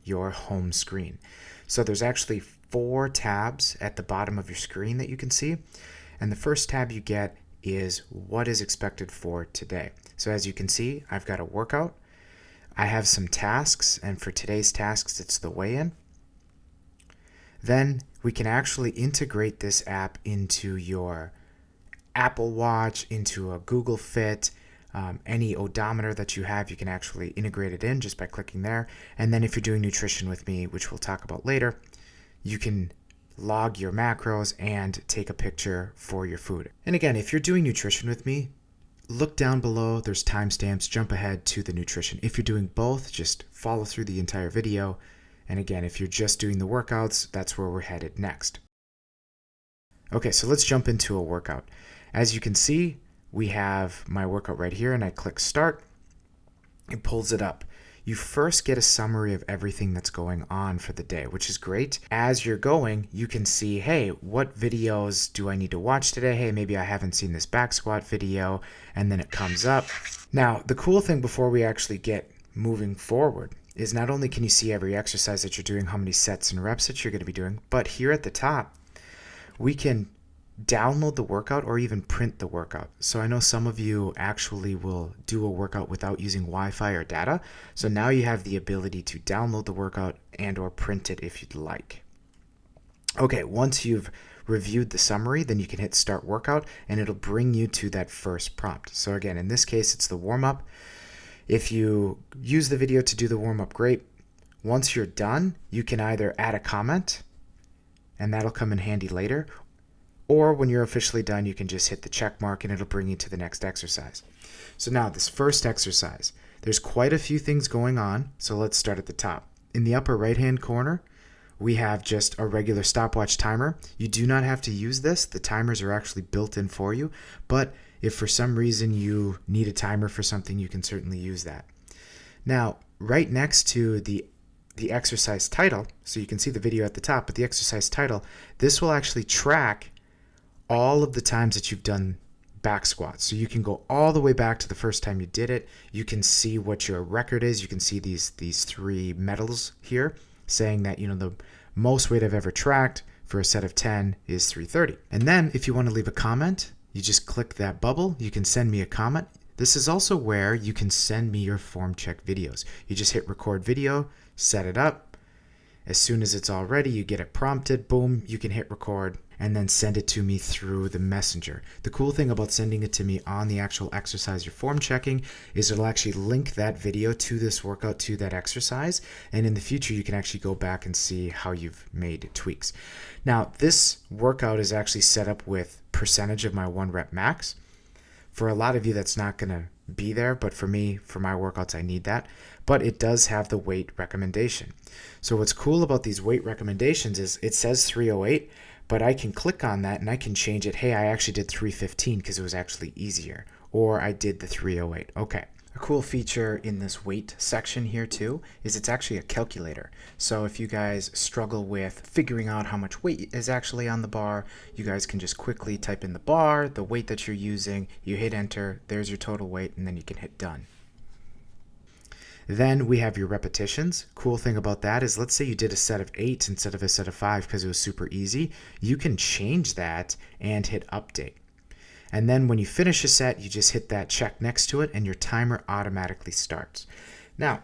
your home screen. So there's actually 4 tabs at the bottom of your screen that you can see. And the first tab you get is what is expected for today. So as you can see, I've got a workout. I have some tasks, and for today's tasks, it's the weigh-in. Then we can actually integrate this app into your Apple Watch, into a Google Fit, any odometer that you have, you can actually integrate it in just by clicking there. And then if you're doing nutrition with me, which we'll talk about later, you can log your macros and take a picture for your food. And again, if you're doing nutrition with me, look down below, there's timestamps, jump ahead to the nutrition. If you're doing both, just follow through the entire video. And again, if you're just doing the workouts, that's where we're headed next. Okay, so let's jump into a workout. As you can see, we have my workout right here, and I click start. It pulls it up. You first get a summary of everything that's going on for the day, which is great. As you're going, you can see, hey, what videos do I need to watch today? Hey, maybe I haven't seen this back squat video, and then it comes up. Now, the cool thing before we actually get moving forward is not only can you see every exercise that you're doing, how many sets and reps that you're going to be doing, but here at the top, we can download the workout or even print the workout. So I know some of you actually will do a workout without using Wi-Fi or data. So now you have the ability to download the workout and or print it if you'd like. Okay, once you've reviewed the summary, then you can hit start workout and it'll bring you to that first prompt. So again, in this case, it's the warm-up. If you use the video to do the warm-up, great. Once you're done, you can either add a comment, and that'll come in handy later, or when you're officially done, you can just hit the check mark and it'll bring you to the next exercise. So now this first exercise, there's quite a few things going on. So let's start at the top. In the upper right-hand corner, we have just a regular stopwatch timer. You do not have to use this. The timers are actually built in for you. But if for some reason you need a timer for something, you can certainly use that. Now, right next to the exercise title, so you can see the video at the top, but the exercise title, this will actually track all of the times that you've done back squats. So you can go all the way back to the first time you did it. You can see what your record is. You can see these 3 medals here saying that, the most weight I've ever tracked for a set of 10 is 330. And then if you want to leave a comment, you just click that bubble. You can send me a comment. This is also where you can send me your form check videos. You just hit record video, set it up. As soon as it's all ready, you get it prompted, boom, you can hit record and then send it to me through the messenger. The cool thing about sending it to me on the actual exercise you're form checking is it'll actually link that video to this workout, to that exercise. And in the future, you can actually go back and see how you've made tweaks. Now, this workout is actually set up with percentage of my 1 rep max. For a lot of you, that's not going to be there, but for me, for my workouts, I need that. But it does have the weight recommendation. So what's cool about these weight recommendations is it says 308, but I can click on that and I can change it. Hey, I actually did 315 because it was actually easier. Or I did the 308. Okay. A cool feature in this weight section here too is it's actually a calculator. So if you guys struggle with figuring out how much weight is actually on the bar, you guys can just quickly type in the bar, the weight that you're using, you hit enter, there's your total weight, and then you can hit done. Then we have your repetitions. Cool thing about that is, let's say you did a set of 8 instead of a set of 5 because it was super easy. You can change that and hit update. And then when you finish a set, you just hit that check next to it and your timer automatically starts. Now,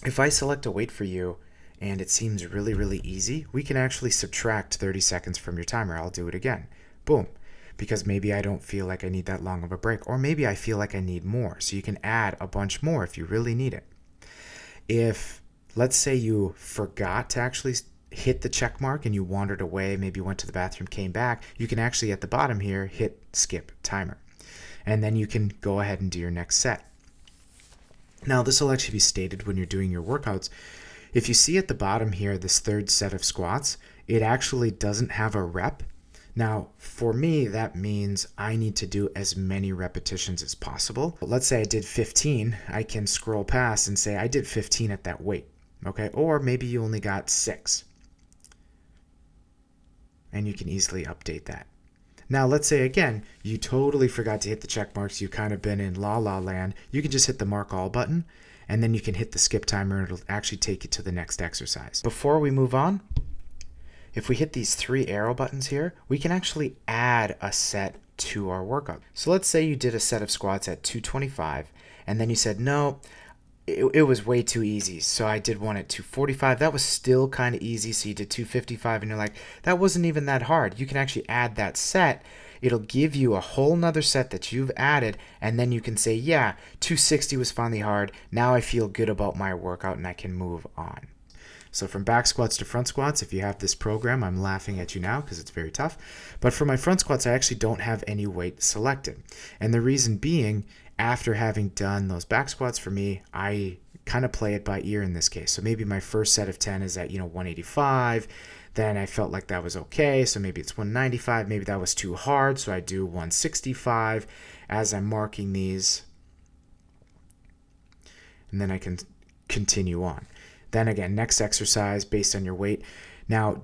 if I select a weight for you and it seems really, really easy, we can actually subtract 30 seconds from your timer. I'll do it again. Boom. Because maybe I don't feel like I need that long of a break, or maybe I feel like I need more. So you can add a bunch more if you really need it. If, let's say you forgot to actually hit the check mark and you wandered away, maybe went to the bathroom, came back, you can actually at the bottom here hit skip timer. And then you can go ahead and do your next set. Now this will actually be stated when you're doing your workouts. If you see at the bottom here, this third set of squats, it actually doesn't have a rep. Now, for me, that means I need to do as many repetitions as possible. Let's say I did 15, I can scroll past and say I did 15 at that weight, okay? Or maybe you only got 6. And you can easily update that. Now, let's say again, you totally forgot to hit the check marks, you've kind of been in la la land. You can just hit the mark all button and then you can hit the skip timer and it'll actually take you to the next exercise. Before we move on, if we hit these 3 arrow buttons here, we can actually add a set to our workout. So let's say you did a set of squats at 225, and then you said, no, it was way too easy, so I did one at 245. That was still kind of easy, so you did 255, and you're like, that wasn't even that hard. You can actually add that set. It'll give you a whole nother set that you've added, and then you can say, yeah, 260 was finally hard. Now I feel good about my workout, and I can move on. So from back squats to front squats, if you have this program, I'm laughing at you now because it's very tough. But for my front squats, I actually don't have any weight selected. And the reason being, after having done those back squats, for me, I kind of play it by ear in this case. So maybe my first set of 10 is at 185. Then I felt like that was okay, so maybe it's 195. Maybe that was too hard, so I do 165 as I'm marking these. And then I can continue on. Then again, next exercise based on your weight. Now,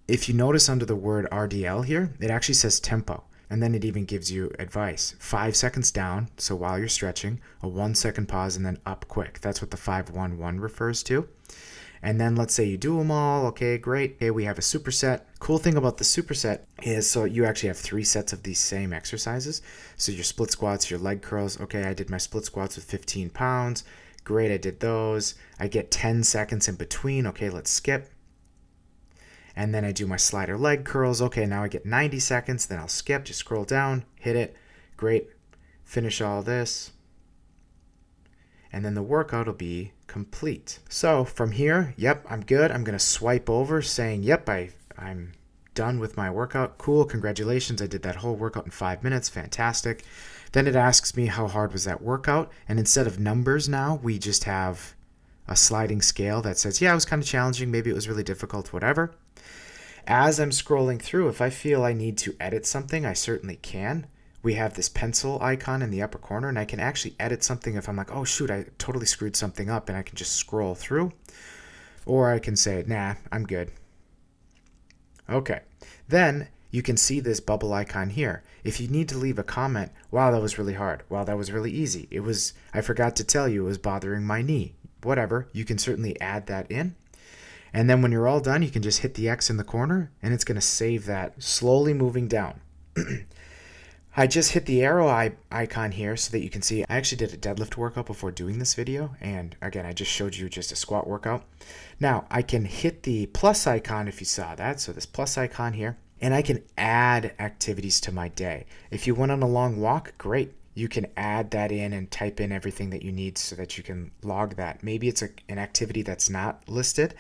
if you notice under the word RDL here, it actually says tempo. And then it even gives you advice. 5 seconds down, so while you're stretching, a 1 second pause, and then up quick. That's what the 5-1-1 refers to. And then let's say you do them all. Okay, great. Okay, we have a superset. Cool thing about the superset is so you actually have 3 sets of these same exercises. So your split squats, your leg curls. Okay, I did my split squats with 15 pounds. Great, I did those. I get 10 seconds in between. Okay, let's skip. And then I do my slider leg curls. Okay, now I get 90 seconds. Then I'll skip, just scroll down, hit it. Great. Finish all this. And then the workout will be complete. So from here, yep, I'm good. I'm going to swipe over saying, yep, I'm done with my workout. Cool, congratulations. I did that whole workout in 5 minutes. Fantastic. Then it asks me how hard was that workout. And instead of numbers now, we just have a sliding scale that says, yeah, it was kind of challenging. Maybe it was really difficult, whatever. As I'm scrolling through, if I feel I need to edit something, I certainly can. We have this pencil icon in the upper corner, and I can actually edit something if I'm like, oh, shoot, I totally screwed something up, and I can just scroll through. Or I can say, nah, I'm good. Okay. Then you can see this bubble icon here. If you need to leave a comment, wow, that was really hard. Wow, that was really easy. I forgot to tell you it was bothering my knee. Whatever, you can certainly add that in. And then when you're all done, you can just hit the X in the corner, and it's going to save that slowly moving down. I just hit the arrow icon here so that you can see I actually did a deadlift workout before doing this video. And again, I just showed you just a squat workout. Now I can hit the plus icon if you saw that. So this plus icon here, and I can add activities to my day. If you went on a long walk, great. You can add that in and type in everything that you need so that you can log that. Maybe it's an activity that's not listed,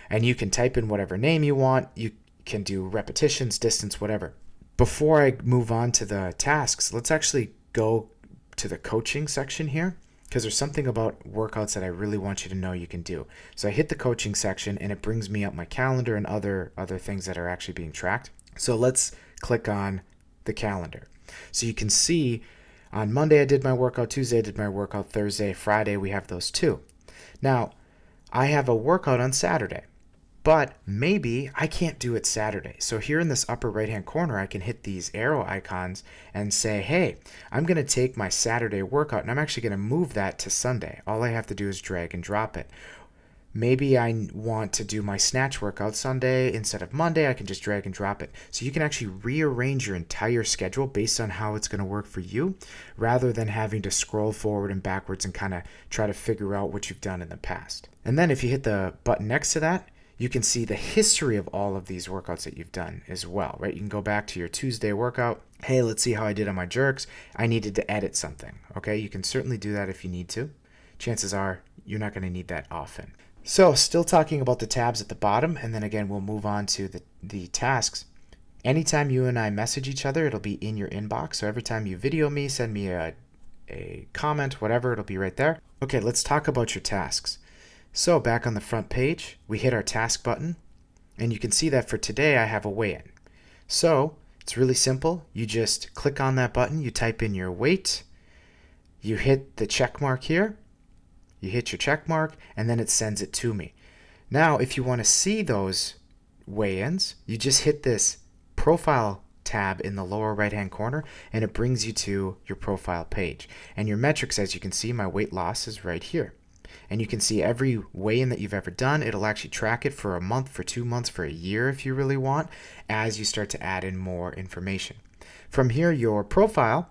and you can type in whatever name you want. You can do repetitions, distance, whatever. Before I move on to the tasks, let's actually go to the coaching section here, because there's something about workouts that I really want you to know you can do. So I hit the coaching section, and it brings me up my calendar and other things that are actually being tracked. So let's click on the calendar. So you can see on Monday I did my workout, Tuesday I did my workout, Thursday, Friday, we have those too. Now, I have a workout on Saturday, but maybe I can't do it Saturday. So here in this upper right-hand corner, I can hit these arrow icons and say, hey, I'm going to take my Saturday workout and I'm actually going to move that to Sunday. All I have to do is drag and drop it. Maybe I want to do my snatch workout Sunday instead of Monday. I can just drag and drop it. So you can actually rearrange your entire schedule based on how it's going to work for you, rather than having to scroll forward and backwards and kind of try to figure out what you've done in the past. And then if you hit the button next to that, you can see the history of all of these workouts that you've done as well, right? You can go back to your Tuesday workout. Hey, let's see how I did on my jerks. I needed to edit something, okay? You can certainly do that if you need to. Chances are you're not going to need that often. So still talking about the tabs at the bottom, and then again, we'll move on to the tasks. Anytime you and I message each other, it'll be in your inbox. So every time you video me, send me a comment, whatever, it'll be right there. Okay, let's talk about your tasks. So back on the front page, we hit our task button, and you can see that for today, I have a weigh-in. So it's really simple. You just click on that button, you type in your weight, you hit the check mark here, you hit your check mark, and then it sends it to me. Now, if you want to see those weigh-ins, you just hit this profile tab in the lower right-hand corner, and it brings you to your profile page. And your metrics, as you can see, my weight loss is right here. And you can see every weigh-in that you've ever done. It'll actually track it for a month, for 2 months, for a year if you really want, as you start to add in more information. From here, your profile,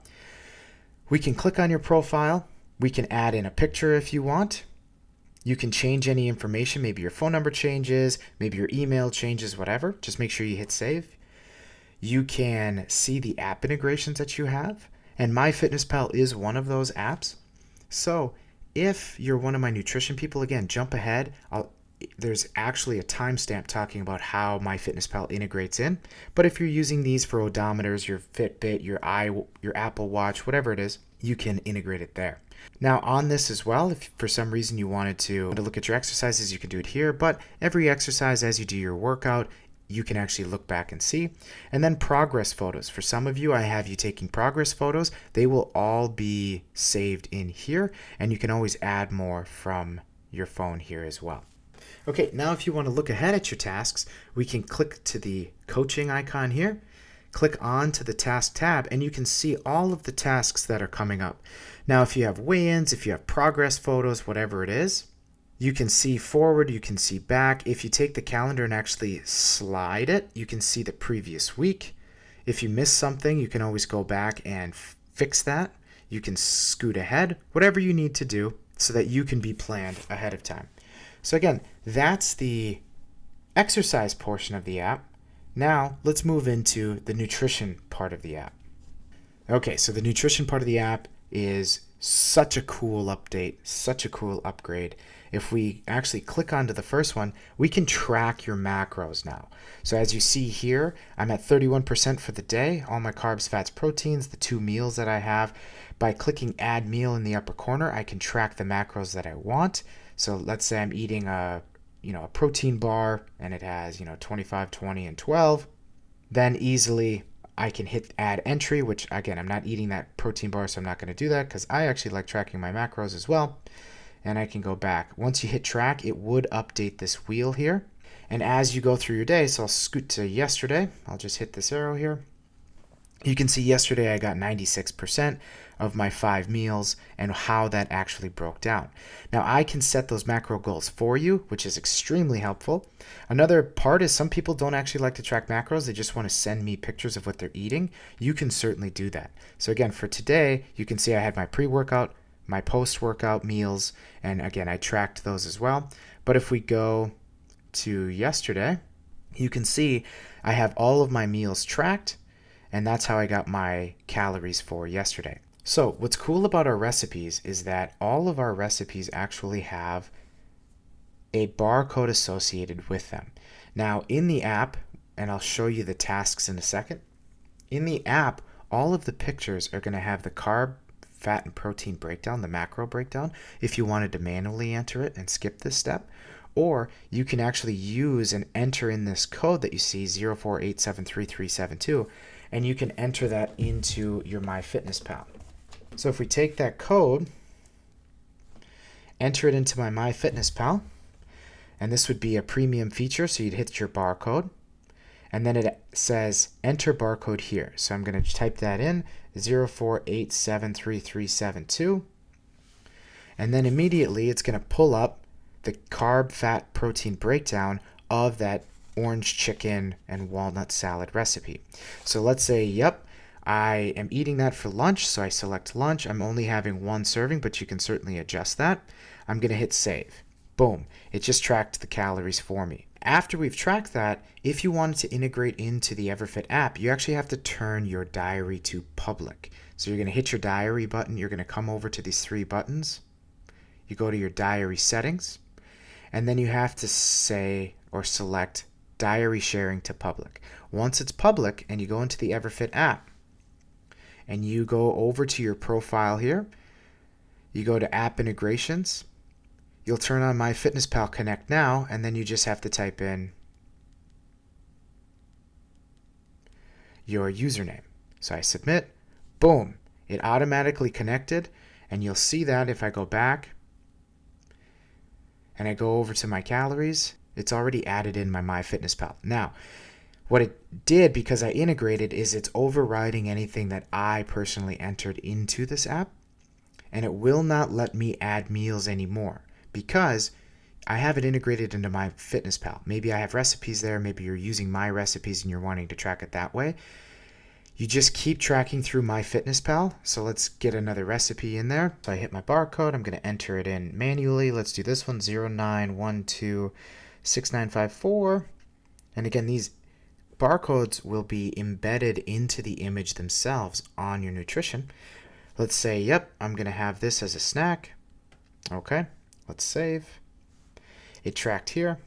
we can click on your profile. We can add in a picture if you want. You can change any information. Maybe your phone number changes, maybe your email changes, whatever. Just make sure you hit save. You can see the app integrations that you have. And MyFitnessPal is one of those apps. So if you're one of my nutrition people, again, jump ahead. There's actually a timestamp talking about how MyFitnessPal integrates in. But if you're using these for odometers, your Fitbit, your Apple Watch, whatever it is, you can integrate it there. Now on this as well, if for some reason you wanted to look at your exercises, you can do it here. But every exercise as you do your workout, you can actually look back and see. And then progress photos. For some of you, I have you taking progress photos. They will all be saved in here, and you can always add more from your phone here as well. Okay, now if you want to look ahead at your tasks, we can click to the coaching icon here, click on to the task tab, and you can see all of the tasks that are coming up. Now, if you have weigh-ins, if you have progress photos, whatever it is, you can see forward, you can see back. If you take the calendar and actually slide it, you can see the previous week. If you miss something, you can always go back and fix that. You can scoot ahead, whatever you need to do so that you can be planned ahead of time. So again, that's the exercise portion of the app. Now let's move into the nutrition part of the app. Okay, so the nutrition part of the app is such a cool update, such a cool upgrade. If we actually click onto the first one, we can track your macros now. So as you see here, I'm at 31% for the day, all my carbs, fats, proteins, the 2 meals that I have. By clicking add meal in the upper corner, I can track the macros that I want. So let's say I'm eating a protein bar and it has 25, 20, and 12. Then easily I can hit add entry, which again, I'm not eating that protein bar, so I'm not going to do that because I actually like tracking my macros as well. And I can go back. Once you hit track, it would update this wheel here. And as you go through your day, so I'll scoot to yesterday. I'll just hit this arrow here. You can see yesterday I got 96% of my 5 meals and how that actually broke down. Now I can set those macro goals for you, which is extremely helpful. Another part is some people don't actually like to track macros. They just want to send me pictures of what they're eating. You can certainly do that. So again, for today, you can see I had my pre-workout, my post-workout meals, and again, I tracked those as well. But if we go to yesterday, you can see I have all of my meals tracked, and that's how I got my calories for yesterday. So what's cool about our recipes is that all of our recipes actually have a barcode associated with them. Now in the app, and I'll show you the tasks in a second, in the app, all of the pictures are going to have the carb, fat, and protein breakdown, the macro breakdown, if you wanted to manually enter it and skip this step. Or you can actually use and enter in this code that you see, 04873372, and you can enter that into your MyFitnessPal. So if we take that code, enter it into my MyFitnessPal, and this would be a premium feature, so you'd hit your barcode, and then it says enter barcode here. So I'm going to type that in, 04873372, and then immediately it's going to pull up the carb, fat, protein breakdown of that orange chicken and walnut salad recipe. So let's say, yep, I am eating that for lunch, so I select lunch. I'm only having 1 serving, but you can certainly adjust that. I'm going to hit save. Boom, it just tracked the calories for me. After we've tracked that, if you wanted to integrate into the EverFit app, you actually have to turn your diary to public. So you're going to hit your diary button. You're going to come over to these 3 buttons. You go to your diary settings, and then you have to say or select diary sharing to public. Once it's public and you go into the EverFit app and you go over to your profile here, you go to app integrations, you'll turn on MyFitnessPal Connect Now, and then you just have to type in your username. So I submit, boom, it automatically connected, and you'll see that if I go back and I go over to my calories, it's already added in my MyFitnessPal. Now, what it did, because I integrated, is it's overriding anything that I personally entered into this app, and it will not let me add meals anymore because I have it integrated into MyFitnessPal. Maybe I have recipes there. Maybe you're using my recipes and you're wanting to track it that way. You just keep tracking through MyFitnessPal. So let's get another recipe in there. So I hit my barcode. I'm going to enter it in manually. Let's do this one, 09126954. And again, these barcodes will be embedded into the image themselves on your nutrition. Let's say, yep, I'm going to have this as a snack. Okay, let's save. It tracked here.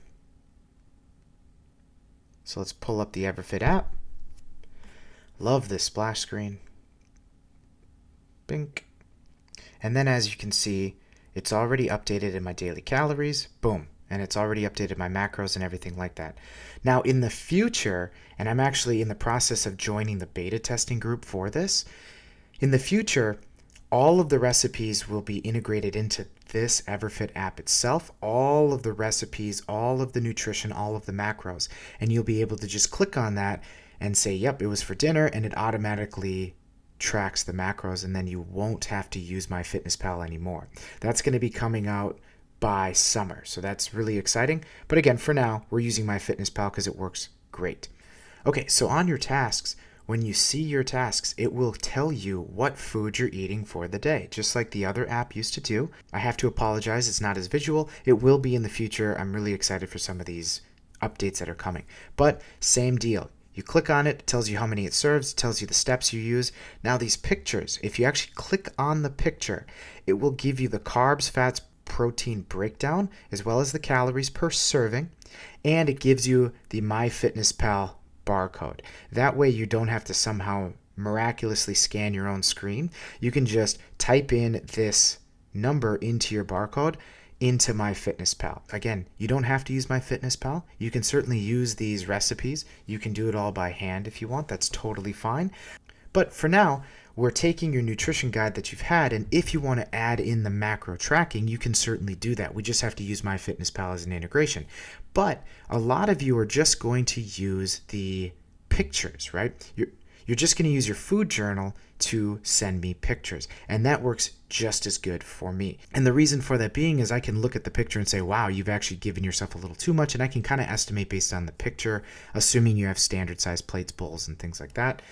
So let's pull up the EverFit app. Love this splash screen. Bink. And then as you can see, it's already updated in my daily calories. Boom. And it's already updated my macros and everything like that. Now in the future, and I'm actually in the process of joining the beta testing group for this, in the future, all of the recipes will be integrated into this EverFit app itself. All of the recipes, all of the nutrition, all of the macros. And you'll be able to just click on that and say, yep, it was for dinner, and it automatically tracks the macros, and then you won't have to use MyFitnessPal anymore. That's going to be coming out by summer, so that's really exciting. But again, for now, we're using MyFitnessPal because it works great. Okay, so on your tasks, when you see your tasks, it will tell you what food you're eating for the day, just like the other app used to do. I have to apologize, it's not as visual. It will be in the future. I'm really excited for some of these updates that are coming. But same deal. You click on it, it tells you how many it serves, it tells you the steps you use. Now these pictures, if you actually click on the picture, it will give you the carbs, fats, protein breakdown, as well as the calories per serving, and it gives you the MyFitnessPal barcode. That way you don't have to somehow miraculously scan your own screen. You can just type in this number into your barcode into MyFitnessPal. Again, you don't have to use MyFitnessPal. You can certainly use these recipes. You can do it all by hand if you want. That's totally fine. But for now, we're taking your nutrition guide that you've had, and if you want to add in the macro tracking, you can certainly do that. We just have to use MyFitnessPal as an integration. But a lot of you are just going to use the pictures, right? You're just going to use your food journal to send me pictures, and that works just as good for me. And the reason for that being is I can look at the picture and say, wow, you've actually given yourself a little too much, and I can kind of estimate based on the picture, assuming you have standard size plates, bowls, and things like that.